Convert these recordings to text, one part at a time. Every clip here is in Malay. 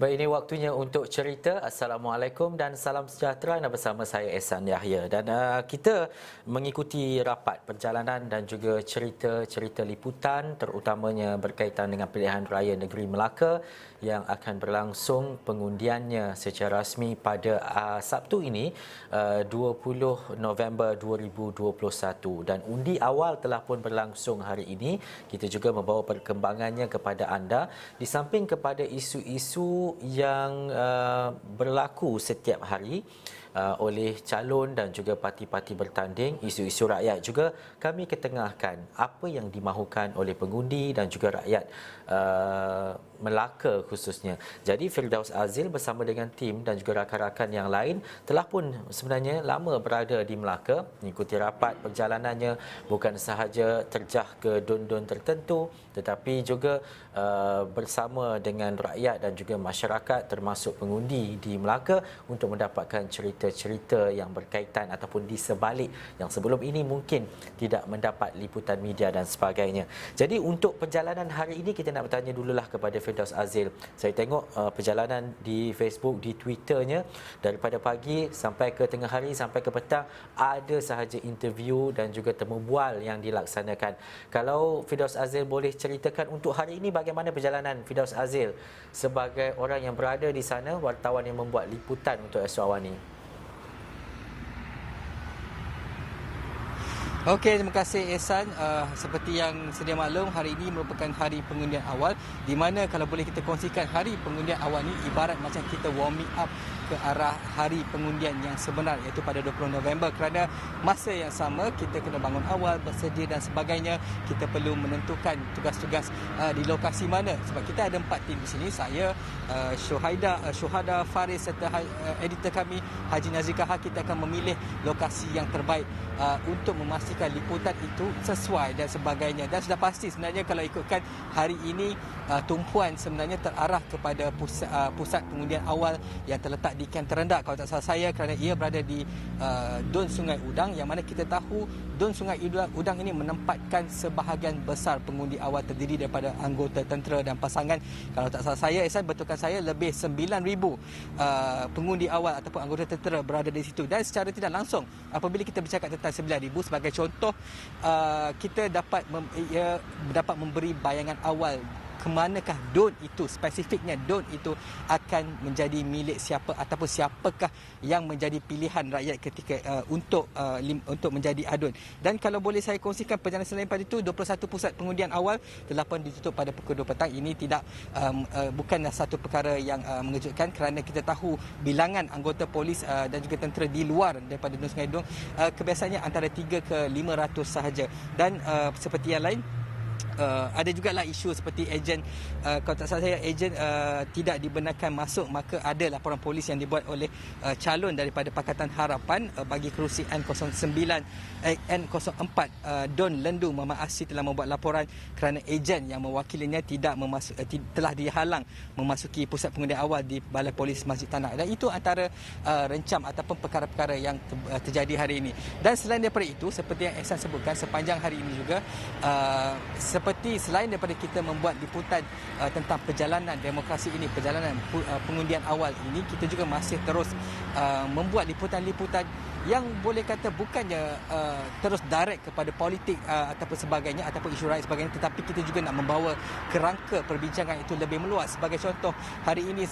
Baik, ini waktunya untuk cerita. Assalamualaikum dan salam sejahtera. Bersama saya Ehsan Yahya. Dan kita mengikuti rapat perjalanan dan juga cerita-cerita liputan terutamanya berkaitan dengan pilihan raya negeri Melaka yang akan berlangsung pengundiannya secara rasmi pada Sabtu ini 20 November 2021 dan undi awal telah pun berlangsung hari ini. Kita juga membawa perkembangannya kepada anda di samping kepada isu-isu yang berlaku setiap hari oleh calon dan juga parti-parti bertanding, isu-isu rakyat juga kami ketengahkan apa yang dimahukan oleh pengundi dan juga rakyat Melaka khususnya. Jadi Firdaus Azil bersama dengan tim dan juga rakan-rakan yang lain telah pun sebenarnya lama berada di Melaka, mengikuti rapat perjalanannya bukan sahaja terjah ke don-don tertentu tetapi juga bersama dengan rakyat dan juga masyarakat termasuk pengundi di Melaka untuk mendapatkan cerita-cerita yang berkaitan ataupun di sebalik yang sebelum ini mungkin tidak mendapat liputan media dan sebagainya. Jadi untuk perjalanan hari ini kita nak bertanya dululah kepada Firdaus Azil. Saya tengok perjalanan di Facebook, di Twitternya daripada pagi sampai ke tengah hari sampai ke petang ada sahaja interview dan juga temu bual yang dilaksanakan. Kalau Firdaus Azil boleh ceritakan untuk hari ini bagaimana perjalanan Firdaus Azil sebagai orang yang berada di sana, wartawan yang membuat liputan untuk Astro Awani. Okey, terima kasih Ehsan. Seperti yang sedia maklum, hari ini merupakan hari pengundian awal di mana kalau boleh kita kongsikan hari pengundian awal ni ibarat macam kita warming up ke arah hari pengundian yang sebenar iaitu pada 20 November kerana masa yang sama kita kena bangun awal, bersedia dan sebagainya. Kita perlu menentukan tugas-tugas di lokasi mana sebab kita ada 4 tim di sini. Saya, Syuhada Faris serta editor kami Haji Nazir Kahar. Kita akan memilih lokasi yang terbaik untuk memastikan liputan itu sesuai dan sebagainya. Dan sudah pasti sebenarnya kalau ikutkan hari ini tumpuan sebenarnya terarah kepada pusat pengundian awal yang terletak di Kem Terendak kalau tak salah saya kerana ia berada di Dun Sungai Udang yang mana kita tahu Dun Sungai Udang ini menempatkan sebahagian besar pengundi awal terdiri daripada anggota tentera dan pasangan. Kalau tak salah saya, Ehsan betulkan saya, lebih 9,000 pengundi awal ataupun anggota tentera berada di situ. Dan secara tidak langsung apabila kita bercakap tentang 9,000 sebagai contoh, kita dapat memberi bayangan awal ke manakah don itu, spesifiknya don itu akan menjadi milik siapa ataupun siapakah yang menjadi pilihan rakyat ketika untuk menjadi adun. Dan kalau boleh saya kongsikan perjalanan selain pada itu, 21 pusat pengundian awal telah pun ditutup pada pukul 2 petang. Ini tidak bukanlah satu perkara yang mengejutkan kerana kita tahu bilangan anggota polis dan juga tentera di luar daripada Dun Sungai Udang kebiasaannya antara 3 ke 500 sahaja. Dan seperti yang lain, ada jugalah isu seperti ejen, kalau tak salah saya ejen tidak dibenarkan masuk, maka ada laporan polis yang dibuat oleh calon daripada Pakatan Harapan bagi kerusi N04 Don Lendu Muhammad Asri telah membuat laporan kerana ejen yang mewakilinya telah dihalang memasuki pusat pengundian awal di Balai Polis Masjid Tanah. Dan itu antara rencam ataupun perkara-perkara yang terjadi hari ini. Dan selain daripada itu, seperti yang Ehsan sebutkan, sepanjang hari ini juga seperti selain daripada kita membuat liputan tentang perjalanan demokrasi ini, perjalanan pengundian awal ini, kita juga masih terus membuat liputan-liputan yang boleh kata bukannya terus direct kepada politik ataupun sebagainya ataupun isu rakyat sebagainya, tetapi kita juga nak membawa kerangka perbincangan itu lebih meluas. Sebagai contoh, hari ini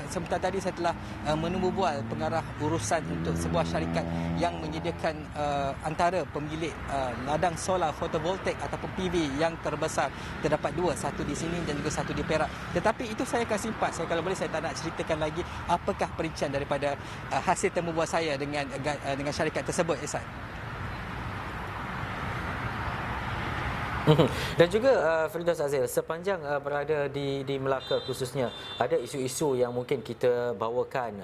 sebentar tadi saya telah menemu bual pengarah urusan untuk sebuah syarikat yang menyediakan antara pemilik ladang solar fotovoltaik ataupun PV yang terbesar. Terdapat 2, satu di sini dan juga satu di Perak. Tetapi itu saya akan simpan. Kalau boleh saya tak nak ceritakan lagi apakah perincian daripada hasil temu bual saya dengan syarikat tersebut, Ehsan. Dan juga Firdaus Azil, sepanjang berada di Melaka khususnya, ada isu-isu yang mungkin kita bawakan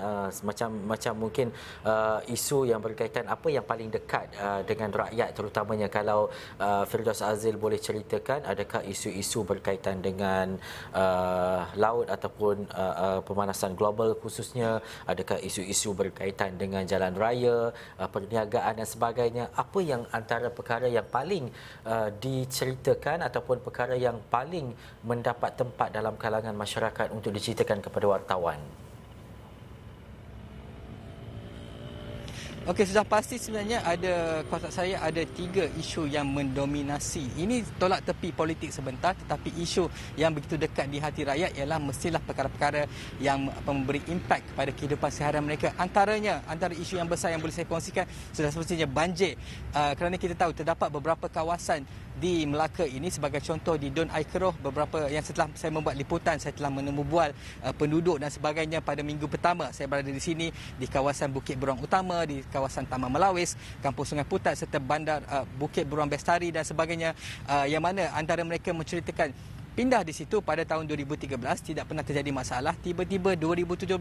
macam mungkin isu yang berkaitan apa yang paling dekat dengan rakyat terutamanya. Kalau Firdaus Azil boleh ceritakan, adakah isu-isu berkaitan dengan laut ataupun pemanasan global khususnya, adakah isu-isu berkaitan dengan jalan raya, perniagaan dan sebagainya. Apa yang antara perkara yang paling diceritakan diceritakan ataupun perkara yang paling mendapat tempat dalam kalangan masyarakat untuk diceritakan kepada wartawan? Okey, sudah pasti sebenarnya kalau tak saya ada 3 isu yang mendominasi. Ini tolak tepi politik sebentar, tetapi isu yang begitu dekat di hati rakyat ialah mestilah perkara-perkara yang memberi impak kepada kehidupan seharian mereka. Antara isu yang besar yang boleh saya kongsikan sudah semestinya banjir. Kerana kita tahu terdapat beberapa kawasan di Melaka ini, sebagai contoh di Dun Aikeroh, beberapa yang setelah saya membuat liputan, saya telah menemu bual penduduk dan sebagainya pada minggu pertama saya berada di sini, di kawasan Bukit Beruang Utama, di kawasan Taman Melawis, Kampung Sungai Putat serta bandar Bukit Beruang Bestari dan sebagainya, yang mana antara mereka menceritakan pindah di situ pada tahun 2013 tidak pernah terjadi masalah, tiba-tiba 2017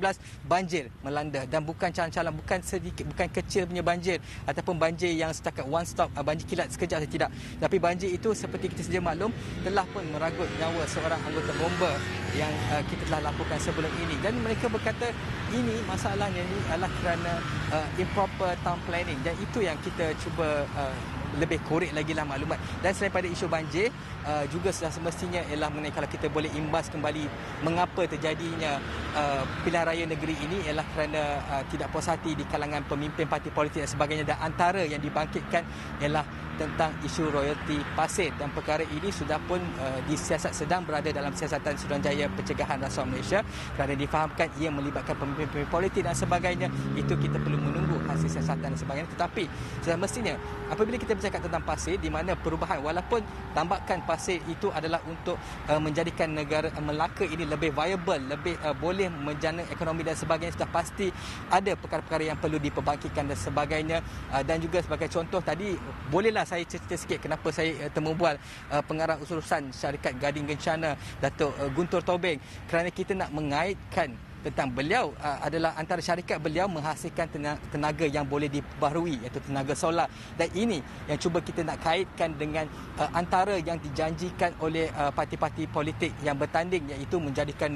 banjir melanda, dan bukan calang-calang, bukan kecil punya banjir ataupun banjir yang setakat one stop, banjir kilat sekejap saja, tidak, tapi banjir itu seperti kita sedia maklum telah pun meragut nyawa seorang anggota bomba yang kita telah laporkan sebelum ini, dan mereka berkata ini masalahnya ini adalah kerana improper town planning, dan itu yang kita cuba lebih korek lagi lah maklumat. Dan selain pada isu banjir, juga sudah semestinya ialah mengenai kalau kita boleh imbas kembali mengapa terjadinya pilihan raya negeri ini ialah kerana tidak puas hati di kalangan pemimpin parti politik dan sebagainya, dan antara yang dibangkitkan ialah tentang isu royalti pasir, dan perkara ini sudah pun disiasat, sedang berada dalam siasatan Suruhanjaya Pencegahan Rasuah Malaysia, kerana difahamkan ia melibatkan pemimpin-pemimpin politik dan sebagainya. Itu kita perlu menunggu hasil siasatan dan sebagainya. Tetapi sudah mestinya apabila kita bercakap tentang pasir, di mana perubahan, walaupun tambakan pasir itu adalah untuk menjadikan negara Melaka ini lebih viable, lebih boleh menjana ekonomi dan sebagainya, sudah pasti ada perkara-perkara yang perlu diperbangkitkan dan sebagainya. Dan juga sebagai contoh tadi, bolehlah saya cerita sikit kenapa saya temu bual pengarah urusan syarikat Gading Kencana, Datuk Guntur Tobing, kerana kita nak mengaitkan tentang beliau adalah antara syarikat beliau menghasilkan tenaga yang boleh diperbaharui, iaitu tenaga solar, dan ini yang cuba kita nak kaitkan dengan antara yang dijanjikan oleh parti-parti politik yang bertanding, iaitu menjadikan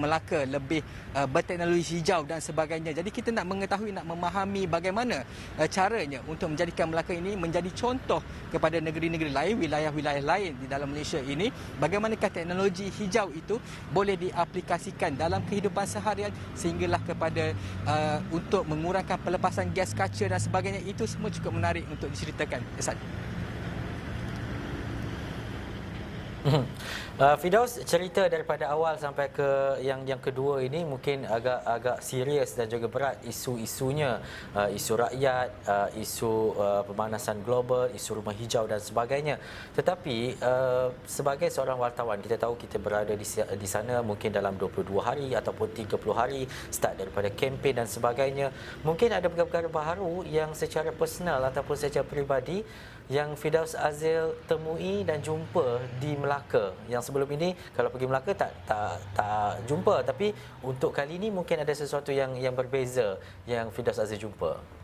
Melaka lebih berteknologi hijau dan sebagainya. Jadi kita nak mengetahui, nak memahami bagaimana caranya untuk menjadikan Melaka ini menjadi contoh kepada negeri-negeri lain, wilayah-wilayah lain di dalam Malaysia ini, bagaimanakah teknologi hijau itu boleh diaplikasikan dalam kehidupan seharian, sehinggalah kepada untuk mengurangkan pelepasan gas kaca dan sebagainya. Itu semua cukup menarik untuk diceritakan. Ehsan. Firdaus, cerita daripada awal sampai ke yang kedua ini mungkin agak serius dan juga berat isu-isunya, isu rakyat, isu pemanasan global, isu rumah hijau dan sebagainya. Tetapi sebagai seorang wartawan, kita tahu kita berada di sana mungkin dalam 22 hari ataupun 30 hari start daripada kempen dan sebagainya. Mungkin ada perkara-perkara baru yang secara personal ataupun secara peribadi yang Firdaus Azil temui dan jumpa di Melaka. Yang sebelum ini kalau pergi Melaka tak jumpa, tapi untuk kali ini mungkin ada sesuatu yang berbeza yang Firdaus Azil jumpa.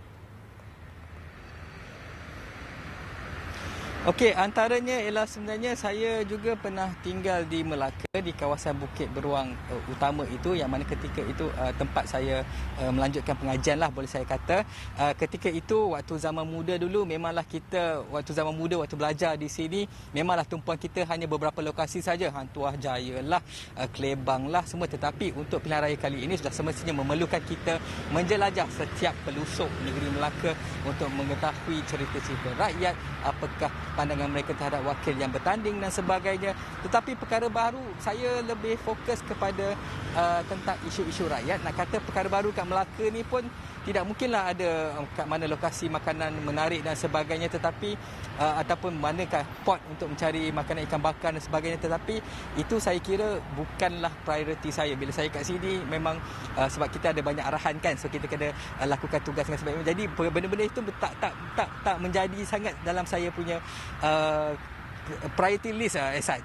Okey, antaranya ialah sebenarnya saya juga pernah tinggal di Melaka, di kawasan Bukit Beruang Utama itu, yang mana ketika itu tempat saya melanjutkan pengajian lah, boleh saya kata. Ketika itu waktu zaman muda dulu, memanglah kita waktu zaman muda, waktu belajar di sini, memanglah tumpuan kita hanya beberapa lokasi saja, Hantuah Jaya lah, Klebang lah semua. Tetapi untuk pilihan raya kali ini sudah semestinya memerlukan kita menjelajah setiap pelosok negeri Melaka untuk mengetahui cerita-cerita rakyat, apakah pandangan mereka terhadap wakil yang bertanding dan sebagainya. Tetapi perkara baru, saya lebih fokus kepada tentang isu-isu rakyat. Nak kata perkara baru kat Melaka ni pun tidak mungkinlah ada kat mana lokasi makanan menarik dan sebagainya, tetapi ataupun manakah pot untuk mencari makanan ikan bakar dan sebagainya. Tetapi itu saya kira bukanlah prioriti saya. Bila saya kat sini memang sebab kita ada banyak arahan kan, so kita kena lakukan tugas dan sebagainya. Jadi benda-benda itu tak menjadi sangat dalam saya punya priority list, Ehsan.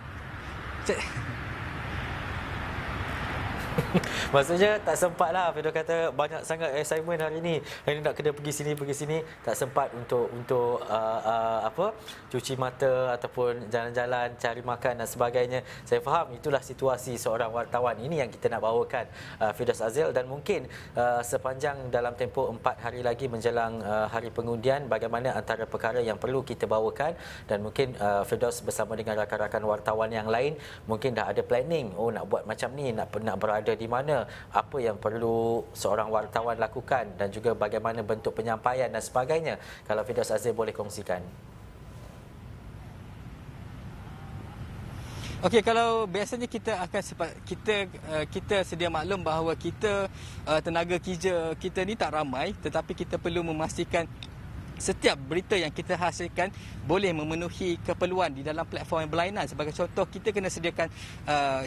Maksudnya tak sempat lah. Fido kata banyak sangat assignment hari ni. Hari ni nak kena pergi sini. Tak sempat untuk apa, cuci mata ataupun jalan-jalan, cari makan dan sebagainya. Saya faham itulah situasi seorang wartawan. Ini yang kita nak bawakan, Firdaus Azil. Dan mungkin sepanjang dalam tempoh 4 hari lagi menjelang hari pengundian, bagaimana antara perkara yang perlu kita bawakan. Dan mungkin Firdaus bersama dengan rakan-rakan wartawan yang lain mungkin dah ada planning. Oh, nak buat macam ni, nak berada di mana, apa yang perlu seorang wartawan lakukan dan juga bagaimana bentuk penyampaian dan sebagainya. Kalau Firdaus Azil boleh kongsikan. Okey, kalau biasanya kita akan kita sedia maklum bahawa kita tenaga kerja kita ni tak ramai, tetapi kita perlu memastikan setiap berita yang kita hasilkan boleh memenuhi keperluan di dalam platform yang berlainan. Sebagai contoh, kita kena sediakan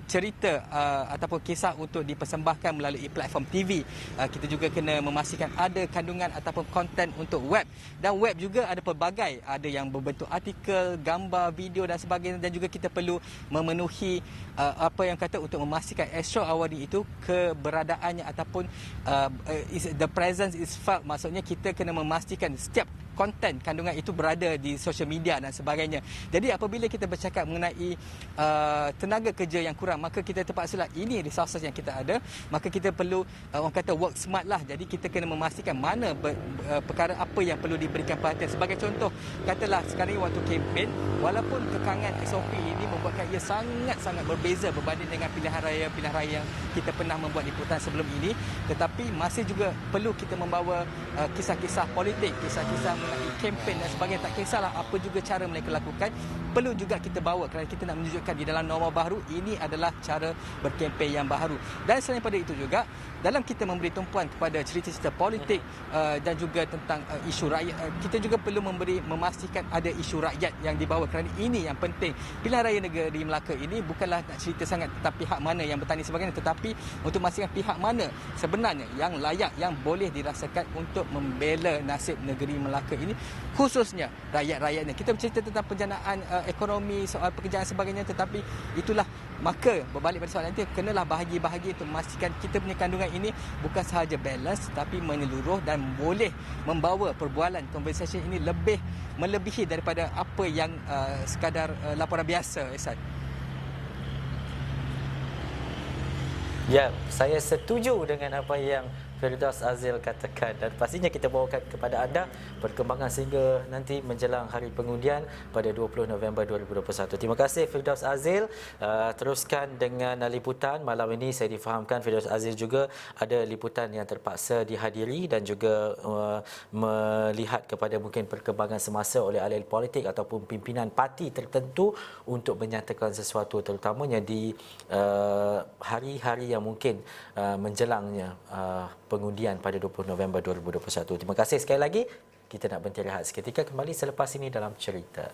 cerita ataupun kisah untuk dipersembahkan melalui platform TV. Kita juga kena memastikan ada kandungan ataupun konten untuk web. Dan web juga ada pelbagai. Ada yang berbentuk artikel, gambar, video dan sebagainya. Dan juga kita perlu memenuhi apa yang kata untuk memastikan extraordinary itu keberadaannya ataupun the presence is felt. Maksudnya kita kena memastikan setiap konten kandungan itu berada di social media dan sebagainya. Jadi apabila kita bercakap mengenai tenaga kerja yang kurang, maka kita terpaksalah ini resources yang kita ada, maka kita perlu orang kata work smart lah. Jadi kita kena memastikan mana perkara apa yang perlu diberikan perhatian. Sebagai contoh, katalah sekarang waktu kempen, walaupun kekangan SOP ini membuatkan ia sangat-sangat berbeza berbanding dengan pilihan raya yang kita pernah membuat liputan sebelum ini, tetapi masih juga perlu kita membawa kisah-kisah politik, kisah-kisah mengenai kempen dan sebagainya. Tak kisahlah apa juga cara mereka lakukan, perlu juga kita bawa kerana kita nak menunjukkan di dalam norma baru ini adalah cara berkempen yang baru. Dan selain pada itu juga, dalam kita memberi tumpuan kepada cerita-cerita politik dan juga tentang isu rakyat, kita juga perlu memastikan ada isu rakyat yang dibawa kerana ini yang penting. Pilihan Raya Negeri Melaka ini bukanlah nak cerita sangat tentang pihak mana yang bertanding sebagainya, tetapi untuk memastikan pihak mana sebenarnya yang layak, yang boleh dirasakan untuk membela nasib negeri Melaka ini, khususnya rakyat-rakyatnya. Kita bercerita tentang penjanaan ekonomi, soal pekerjaan sebagainya, tetapi itulah, maka berbalik pada soalan nanti, kenalah bahagi-bahagi untuk memastikan kita punya kandungan ini bukan sahaja balance tapi menyeluruh dan boleh membawa perbualan conversation ini melebihi daripada apa yang sekadar laporan biasa, Ehsan. Ya, saya setuju dengan apa yang Firdaus Azil katakan, dan pastinya kita bawakan kepada anda perkembangan sehingga nanti menjelang hari pengundian pada 20 November 2021. Terima kasih Firdaus Azil. Teruskan dengan liputan malam ini. Saya difahamkan Firdaus Azil juga ada liputan yang terpaksa dihadiri dan juga melihat kepada mungkin perkembangan semasa oleh ahli politik ataupun pimpinan parti tertentu untuk menyatakan sesuatu, terutamanya di hari-hari yang mungkin menjelangnya pengundian pada 20 November 2021. Terima kasih sekali lagi. Kita nak berhenti rehat seketika, kembali selepas ini dalam cerita.